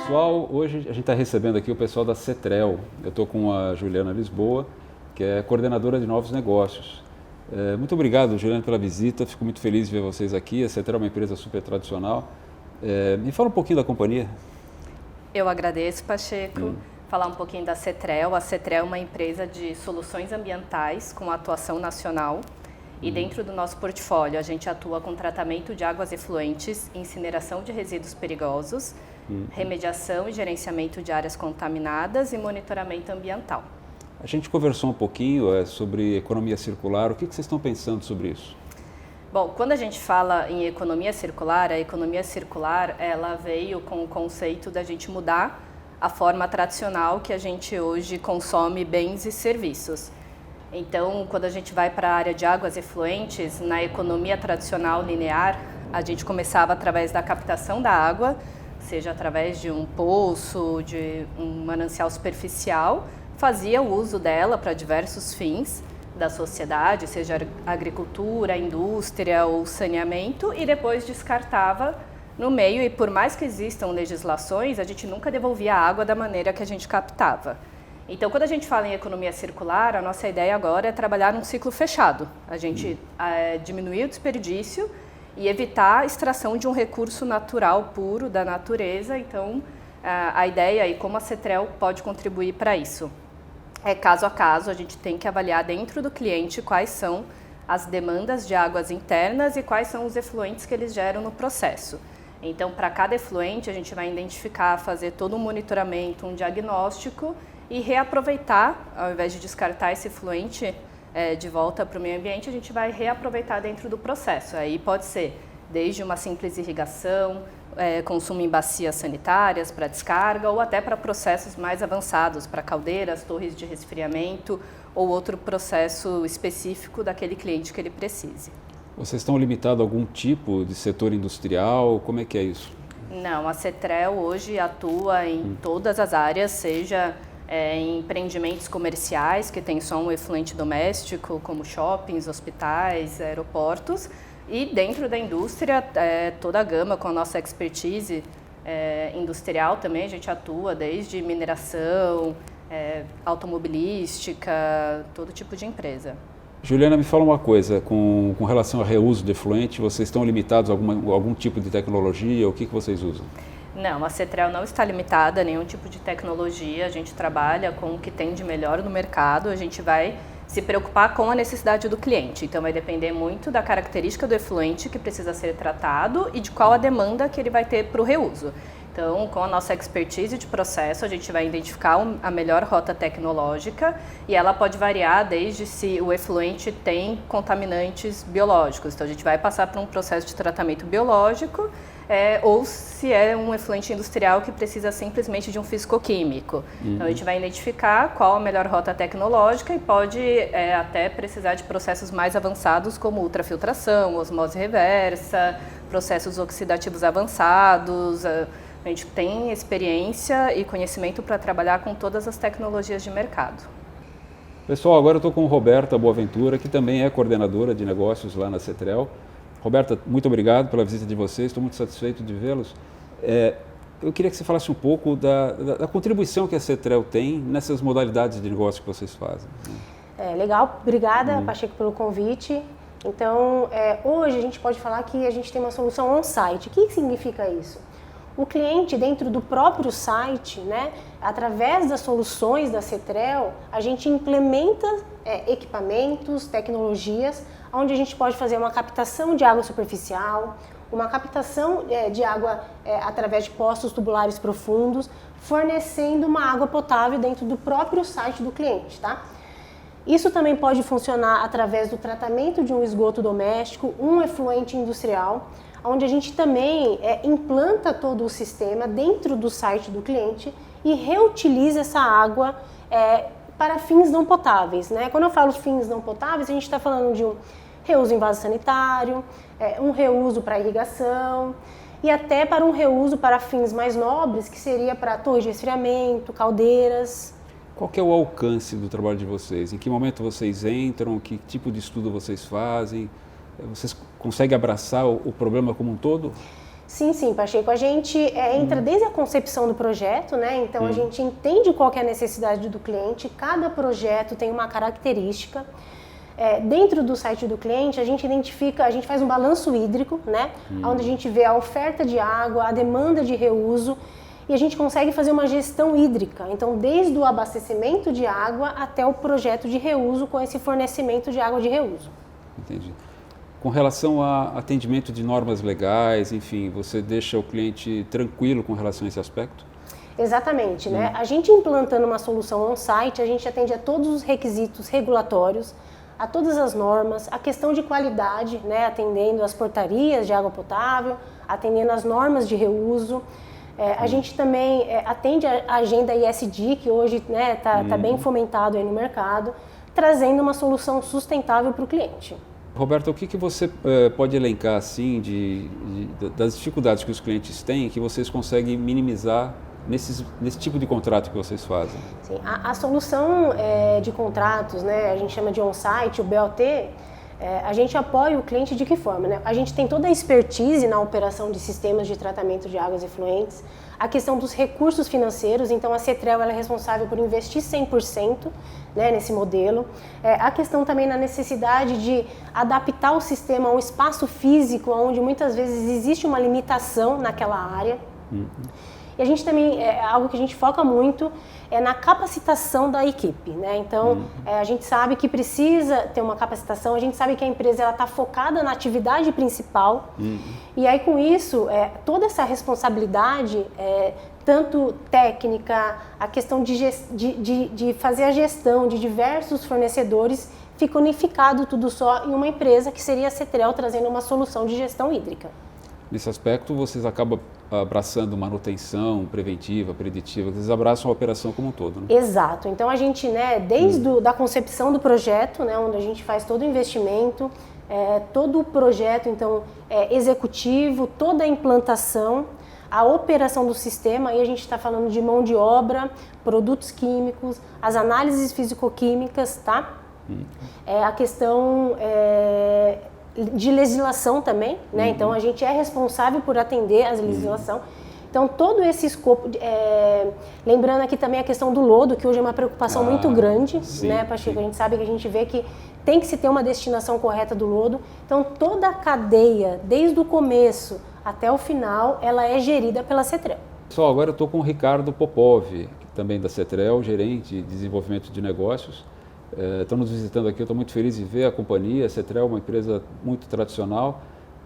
Pessoal, hoje a gente está recebendo aqui o pessoal da Cetrel. Eu estou com a Juliana Lisboa, que é coordenadora de novos negócios. Muito obrigado, Juliana, pela visita. Fico muito feliz de ver vocês aqui. A Cetrel é uma empresa super tradicional. Me fala um pouquinho da companhia. Eu agradeço, Pacheco. Falar um pouquinho da Cetrel. A Cetrel é uma empresa de soluções ambientais com atuação nacional. E dentro do nosso portfólio, a gente atua com tratamento de águas efluentes, incineração de resíduos perigosos, remediação e gerenciamento de áreas contaminadas e monitoramento ambiental. A gente conversou um pouquinho sobre economia circular. O que vocês estão pensando sobre isso? Bom, quando a gente fala em economia circular, a economia circular ela veio com o conceito da gente mudar a forma tradicional que a gente hoje consome bens e serviços. Então, quando a gente vai para a área de águas efluentes, na economia tradicional linear, a gente começava através da captação da água, seja através de um poço, de um manancial superficial, fazia o uso dela para diversos fins da sociedade, seja agricultura, indústria ou saneamento, e depois descartava no meio. E por mais que existam legislações, a gente nunca devolvia a água da maneira que a gente captava. Então, quando a gente fala em economia circular, a nossa ideia agora é trabalhar num ciclo fechado. A gente diminuir o desperdício e evitar a extração de um recurso natural puro da natureza. Então, a ideia e como a Cetrel pode contribuir para isso. Caso a caso, a gente tem que avaliar dentro do cliente quais são as demandas de águas internas e quais são os efluentes que eles geram no processo. Então, para cada efluente, a gente vai identificar, fazer todo um monitoramento, um diagnóstico e reaproveitar, ao invés de descartar esse efluente de volta para o meio ambiente, a gente vai reaproveitar dentro do processo. Aí pode ser desde uma simples irrigação, consumo em bacias sanitárias para descarga ou até para processos mais avançados, para caldeiras, torres de resfriamento ou outro processo específico daquele cliente que ele precise. Vocês estão limitados a algum tipo de setor industrial? Como é que é isso? Não, a Cetrel hoje atua em todas as áreas, seja em empreendimentos comerciais, que tem só um efluente doméstico, como shoppings, hospitais, aeroportos, e dentro da indústria, toda a gama com a nossa expertise industrial também, a gente atua desde mineração, automobilística, todo tipo de empresa. Juliana, me fala uma coisa, com relação ao reuso de efluente, vocês estão limitados a algum tipo de tecnologia? O que vocês usam? Não, a Cetrel não está limitada a nenhum tipo de tecnologia, a gente trabalha com o que tem de melhor no mercado, a gente vai se preocupar com a necessidade do cliente, então vai depender muito da característica do efluente que precisa ser tratado e de qual a demanda que ele vai ter para o reuso. Então, com a nossa expertise de processo, a gente vai identificar a melhor rota tecnológica e ela pode variar desde se o efluente tem contaminantes biológicos. Então, a gente vai passar por um processo de tratamento biológico ou se é um efluente industrial que precisa simplesmente de um fisicoquímico. Então, a gente vai identificar qual a melhor rota tecnológica e pode até precisar de processos mais avançados como ultrafiltração, osmose reversa, processos oxidativos avançados. A gente tem experiência e conhecimento para trabalhar com todas as tecnologias de mercado. Pessoal, agora eu estou com Roberta Boaventura, que também é coordenadora de negócios lá na Cetrel. Roberta, muito obrigado pela visita de vocês, estou muito satisfeito de vê-los. Eu queria que você falasse um pouco da contribuição que a Cetrel tem nessas modalidades de negócio que vocês fazem. Legal, obrigada, Pacheco, pelo convite. Então, hoje a gente pode falar que a gente tem uma solução on-site. O que significa isso? O cliente, dentro do próprio site, através das soluções da Cetrel, a gente implementa equipamentos, tecnologias, onde a gente pode fazer uma captação de água superficial, uma captação de água através de poços tubulares profundos, fornecendo uma água potável dentro do próprio site do cliente, tá? Isso também pode funcionar através do tratamento de um esgoto doméstico, um efluente industrial, onde a gente também implanta todo o sistema dentro do site do cliente e reutiliza essa água para fins não potáveis, né? Quando eu falo fins não potáveis, a gente está falando de um reuso em vaso sanitário, um reuso para irrigação e até para um reuso para fins mais nobres, que seria para torres de resfriamento, caldeiras. Qual que é o alcance do trabalho de vocês? Em que momento vocês entram? Que tipo de estudo vocês fazem? Vocês conseguem abraçar o problema como um todo? Sim, Pacheco. A gente entra desde a concepção do projeto, né? Então a gente entende qual que é a necessidade do cliente, cada projeto tem uma característica. Dentro do site do cliente, a gente identifica, a gente faz um balanço hídrico, né? Onde a gente vê a oferta de água, a demanda de reuso, e a gente consegue fazer uma gestão hídrica. Então, desde o abastecimento de água até o projeto de reuso com esse fornecimento de água de reuso. Entendi. Com relação a atendimento de normas legais, enfim, você deixa o cliente tranquilo com relação a esse aspecto? Exatamente, né? A gente implantando uma solução on-site, a gente atende a todos os requisitos regulatórios, a todas as normas, a questão de qualidade, né? Atendendo as portarias de água potável, atendendo as normas de reuso. A gente também atende a agenda ESG, que hoje está bem fomentado aí no mercado, trazendo uma solução sustentável para o cliente. Roberta, o que você pode elencar assim das dificuldades que os clientes têm que vocês conseguem minimizar nesse tipo de contrato que vocês fazem? Sim, a solução de contratos, né, a gente chama de on-site, o BOT, a gente apoia o cliente de que forma? Né? A gente tem toda a expertise na operação de sistemas de tratamento de águas efluentes, a questão dos recursos financeiros, então a Cetrel ela é responsável por investir 100%, né, nesse modelo. A questão também na necessidade de adaptar o sistema a um espaço físico, onde muitas vezes existe uma limitação naquela área. E a gente também, algo que a gente foca muito é na capacitação da equipe, né? Então, a gente sabe que precisa ter uma capacitação, a gente sabe que a empresa está focada na atividade principal, e aí com isso, toda essa responsabilidade, tanto técnica, a questão de fazer a gestão de diversos fornecedores, fica unificado tudo só em uma empresa que seria a Cetrel, trazendo uma solução de gestão hídrica. Nesse aspecto, vocês acabam abraçando manutenção preventiva, preditiva, vocês abraçam a operação como um todo, né? Exato. Então, a gente, né, desde da concepção do projeto, né, onde a gente faz todo o investimento, todo o projeto, então, executivo, toda a implantação, a operação do sistema, aí a gente está falando de mão de obra, produtos químicos, as análises físico-químicas, tá? A questão de legislação também, né? Então a gente é responsável por atender a legislação. Então todo esse escopo, lembrando aqui também a questão do lodo, que hoje é uma preocupação muito grande, né, Pacheco? A gente sabe que a gente vê que tem que se ter uma destinação correta do lodo. Então toda a cadeia, desde o começo até o final, ela é gerida pela Cetrel. Pessoal, agora eu estou com o Ricardo Popov, também da Cetrel, gerente de desenvolvimento de negócios. Estão nos visitando aqui, eu estou muito feliz de ver a companhia. A Cetrel é uma empresa muito tradicional.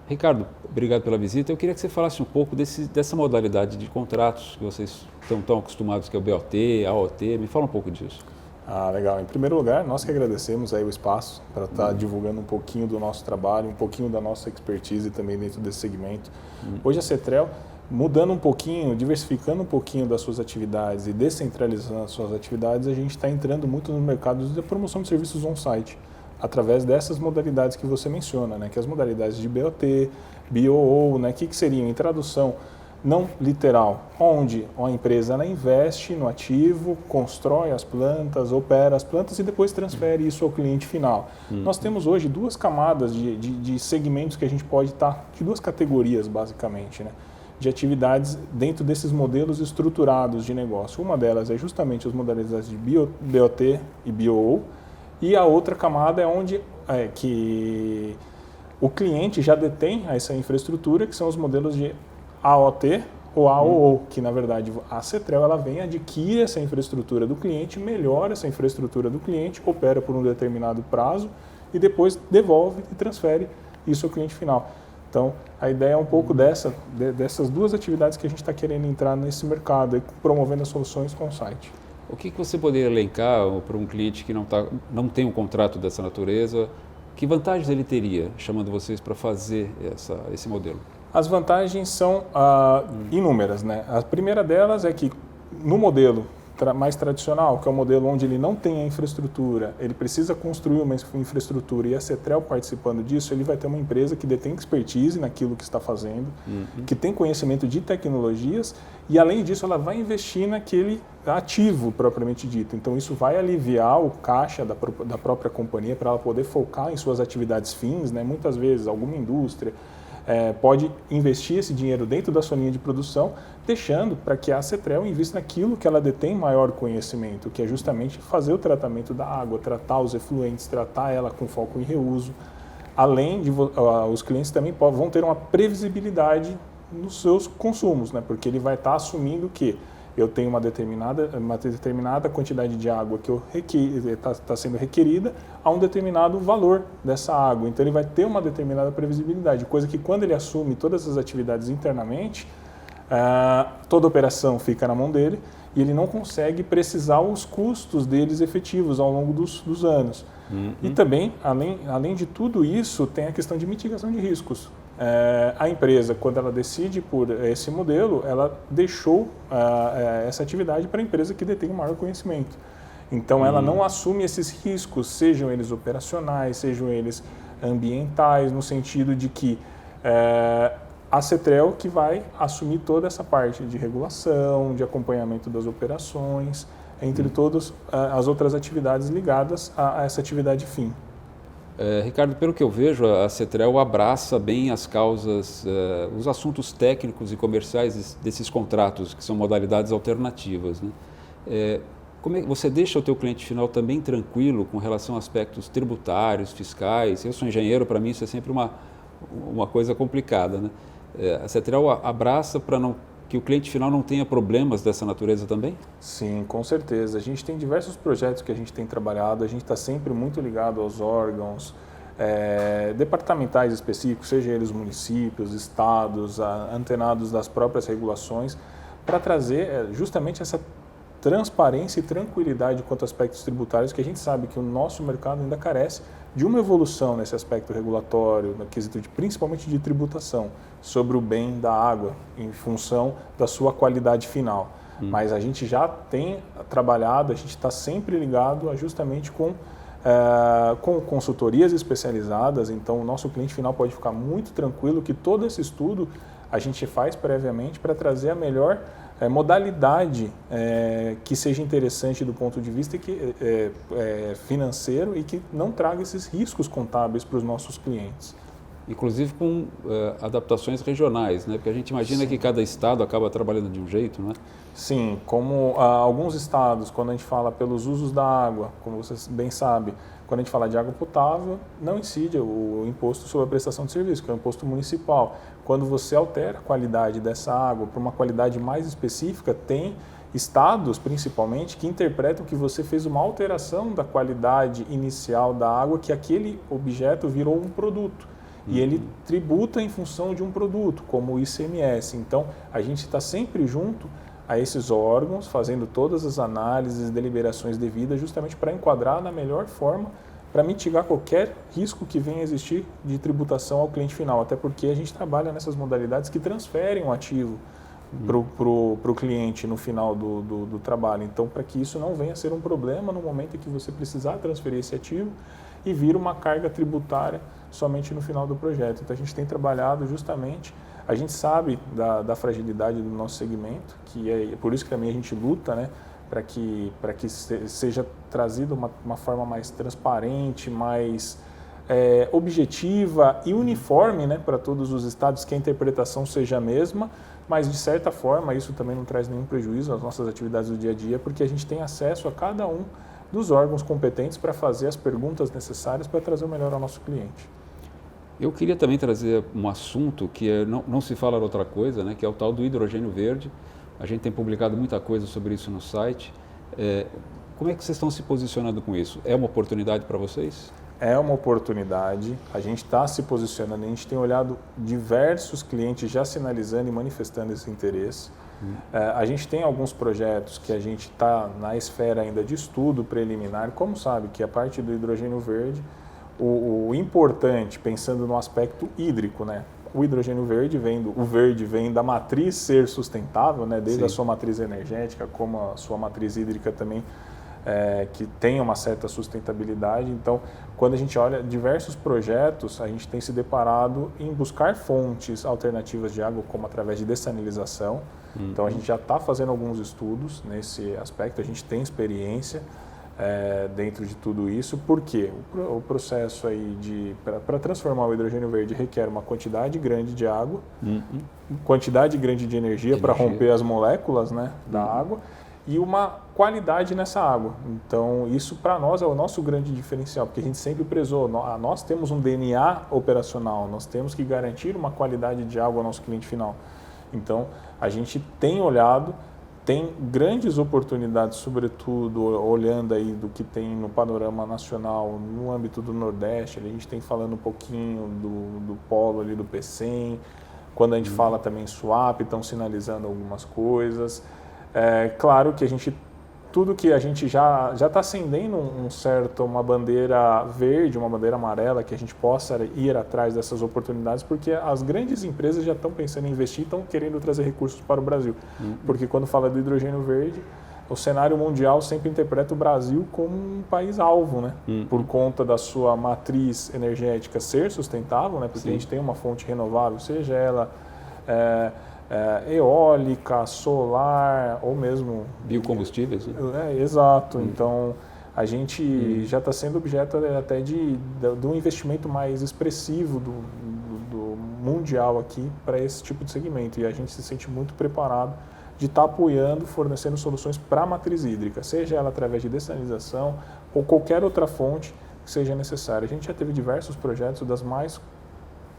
Ricardo, obrigado pela visita. Eu queria que você falasse um pouco dessa modalidade de contratos que vocês estão tão acostumados, que é o BOT, AOT. Me fala um pouco disso. Legal. Em primeiro lugar, nós que agradecemos aí o espaço para estar divulgando um pouquinho do nosso trabalho, um pouquinho da nossa expertise também dentro desse segmento. Hoje a Cetrel, mudando um pouquinho, diversificando um pouquinho das suas atividades e descentralizando as suas atividades, a gente está entrando muito no mercado de promoção de serviços on-site, através dessas modalidades que você menciona, né? Que as modalidades de BOT, BOO, né? Que seriam, em tradução não literal, onde a empresa ela investe no ativo, constrói as plantas, opera as plantas e depois transfere isso ao cliente final. Nós temos hoje duas camadas de segmentos que a gente pode estar, de duas categorias basicamente, né? De atividades dentro desses modelos estruturados de negócio. Uma delas é justamente as modalidades de BOT e BOO, e a outra camada é onde que o cliente já detém essa infraestrutura, que são os modelos de AOT ou AOO, que na verdade a Cetrel ela vem, adquire essa infraestrutura do cliente, melhora essa infraestrutura do cliente, opera por um determinado prazo e depois devolve e transfere isso ao cliente final. Então, a ideia é um pouco dessas duas atividades que a gente está querendo entrar nesse mercado, promovendo as soluções com o site. O que você poderia elencar para um cliente que não tem um contrato dessa natureza? Que vantagens ele teria chamando vocês para fazer esse modelo? As vantagens são inúmeras, né? A primeira delas é que no modelo mais tradicional, que é o modelo onde ele não tem a infraestrutura, ele precisa construir uma infraestrutura e a Cetrel participando disso, ele vai ter uma empresa que detém expertise naquilo que está fazendo, que tem conhecimento de tecnologias e além disso ela vai investir naquele ativo propriamente dito. Então isso vai aliviar o caixa da própria companhia para ela poder focar em suas atividades fins, né? Muitas vezes alguma indústria pode investir esse dinheiro dentro da sua linha de produção, deixando para que a Cetrel invista naquilo que ela detém maior conhecimento, que é justamente fazer o tratamento da água, tratar os efluentes, tratar ela com foco em reuso. Além de, os clientes também vão ter uma previsibilidade nos seus consumos, né? Porque ele vai estar assumindo que eu tenho uma determinada quantidade de água que está sendo requerida a um determinado valor dessa água. Então ele vai ter uma determinada previsibilidade, coisa que quando ele assume todas as atividades internamente, toda a operação fica na mão dele e ele não consegue precisar os custos deles efetivos ao longo dos anos. E também, além de tudo isso, tem a questão de mitigação de riscos. A empresa, quando ela decide por esse modelo, ela deixou essa atividade para a empresa que detém o maior conhecimento. Então, ela não assume esses riscos, sejam eles operacionais, sejam eles ambientais, no sentido de que a Cetrel que vai assumir toda essa parte de regulação, de acompanhamento das operações, entre todas as outras atividades ligadas a essa atividade fim. Ricardo, pelo que eu vejo, a Cetrel abraça bem as causas, os assuntos técnicos e comerciais desses contratos, que são modalidades alternativas, né? Como é que você deixa o teu cliente final também tranquilo com relação a aspectos tributários, fiscais? Eu sou engenheiro, para mim isso é sempre uma coisa complicada, né? A Cetrel abraça para que o cliente final não tenha problemas dessa natureza também? Sim, com certeza. A gente tem diversos projetos que a gente tem trabalhado, a gente está sempre muito ligado aos órgãos departamentais específicos, seja eles municípios, estados, antenados das próprias regulações, para trazer justamente essa transparência e tranquilidade quanto a aspectos tributários, que a gente sabe que o nosso mercado ainda carece de uma evolução nesse aspecto regulatório, no quesito principalmente de tributação, sobre o bem da água, em função da sua qualidade final. Mas a gente já tem trabalhado, a gente está sempre ligado justamente com consultorias especializadas, então o nosso cliente final pode ficar muito tranquilo que todo esse estudo a gente faz previamente para trazer a melhor modalidade que seja interessante do ponto de vista financeiro e que não traga esses riscos contábeis para os nossos clientes. Inclusive com adaptações regionais, né? Porque a gente imagina que cada estado acaba trabalhando de um jeito, né? Sim, como alguns estados, quando a gente fala pelos usos da água, como você bem sabe, quando a gente fala de água potável, não incide o imposto sobre a prestação de serviço, que é o imposto municipal. Quando você altera a qualidade dessa água para uma qualidade mais específica, tem estados, principalmente, que interpretam que você fez uma alteração da qualidade inicial da água, que aquele objeto virou um produto. E ele tributa em função de um produto, como o ICMS. Então, a gente está sempre junto a esses órgãos, fazendo todas as análises e deliberações devidas, justamente para enquadrar da melhor forma, para mitigar qualquer risco que venha a existir de tributação ao cliente final. Até porque a gente trabalha nessas modalidades que transferem o ativo para o cliente no final do trabalho. Então, para que isso não venha a ser um problema no momento em que você precisar transferir esse ativo e vir uma carga tributária somente no final do projeto. Então, a gente tem trabalhado justamente, a gente sabe da fragilidade do nosso segmento, que é por isso que também a gente luta, né, para que seja trazida uma forma mais transparente, mais objetiva e uniforme, né, para todos os estados, que a interpretação seja a mesma, mas de certa forma isso também não traz nenhum prejuízo às nossas atividades do dia a dia, porque a gente tem acesso a cada um dos órgãos competentes para fazer as perguntas necessárias para trazer o melhor ao nosso cliente. Eu queria também trazer um assunto que não se fala de outra coisa, né, que é o tal do hidrogênio verde. A gente tem publicado muita coisa sobre isso no site. Como é que vocês estão se posicionando com isso? É uma oportunidade para vocês? É uma oportunidade, a gente está se posicionando, a gente tem olhado diversos clientes já sinalizando e manifestando esse interesse. A gente tem alguns projetos que a gente está na esfera ainda de estudo preliminar, como sabe que a parte do hidrogênio verde, o importante, pensando no aspecto hídrico, né? O hidrogênio verde vem da matriz ser sustentável, né? Desde Sim. a sua matriz energética, como a sua matriz hídrica também, que tem uma certa sustentabilidade. Então, quando a gente olha diversos projetos, a gente tem se deparado em buscar fontes alternativas de água, como através de dessalinização. Então, a gente já está fazendo alguns estudos nesse aspecto, a gente tem experiência. dentro de tudo isso. Por quê? O processo aí para transformar o hidrogênio verde requer uma quantidade grande de água, quantidade grande de energia para romper as moléculas, né, da água, e uma qualidade nessa água. Então, isso para nós é o nosso grande diferencial, porque a gente sempre prezou, nós temos um DNA operacional, nós temos que garantir uma qualidade de água ao nosso cliente final. Então, a gente tem olhado, tem grandes oportunidades, sobretudo olhando aí do que tem no panorama nacional, no âmbito do Nordeste, a gente tem falando um pouquinho do polo ali do PCM, quando a gente fala também swap, estão sinalizando algumas coisas. Claro que tudo que a gente já está acendendo uma bandeira verde, uma bandeira amarela, que a gente possa ir atrás dessas oportunidades, porque as grandes empresas já estão pensando em investir, estão querendo trazer recursos para o Brasil. Porque quando fala do hidrogênio verde, o cenário mundial sempre interpreta o Brasil como um país-alvo, né? Por conta da sua matriz energética ser sustentável, né? Porque a gente tem uma fonte renovável, seja ela eólica, solar ou mesmo biocombustíveis, né? Exato. Então a gente já está sendo objeto até de um investimento mais expressivo do mundial aqui para esse tipo de segmento, e a gente se sente muito preparado de estar apoiando, fornecendo soluções para a matriz hídrica, seja ela através de dessalinização ou qualquer outra fonte que seja necessária. A gente já teve diversos projetos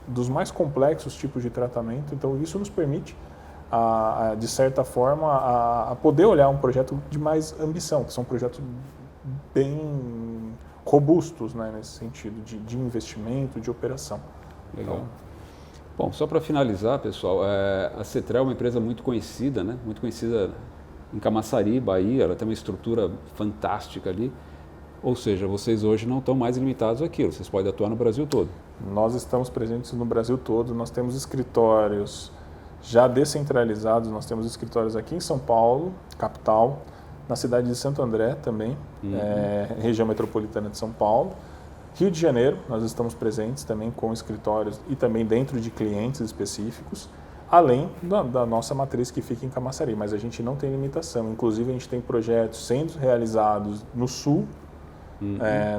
dos mais complexos tipos de tratamento, então isso nos permite, de certa forma, a poder olhar um projeto de mais ambição, que são projetos bem robustos, né, nesse sentido de investimento, de operação. Legal. Então, bom, só para finalizar, pessoal, a Cetrel é uma empresa muito conhecida, né, muito conhecida em Camaçari, Bahia, ela tem uma estrutura fantástica ali. Ou seja, vocês hoje não estão mais limitados àquilo, vocês podem atuar no Brasil todo. Nós estamos presentes no Brasil todo, nós temos escritórios já descentralizados, nós temos escritórios aqui em São Paulo, capital, na cidade de Santo André também, região metropolitana de São Paulo. Rio de Janeiro, nós estamos presentes também com escritórios e também dentro de clientes específicos, além da nossa matriz que fica em Camaçari, mas a gente não tem limitação. Inclusive, a gente tem projetos sendo realizados no Sul,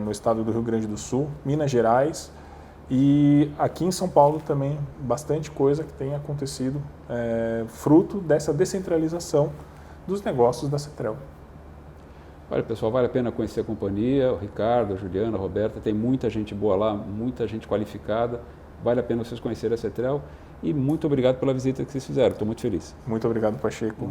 no estado do Rio Grande do Sul, Minas Gerais, e aqui em São Paulo também bastante coisa que tem acontecido fruto dessa descentralização dos negócios da Cetrel. Olha, pessoal, vale a pena conhecer a companhia, o Ricardo, a Juliana, a Roberta, tem muita gente boa lá, muita gente qualificada, vale a pena vocês conhecerem a Cetrel, e muito obrigado pela visita que vocês fizeram, estou muito feliz. Muito obrigado, Pacheco.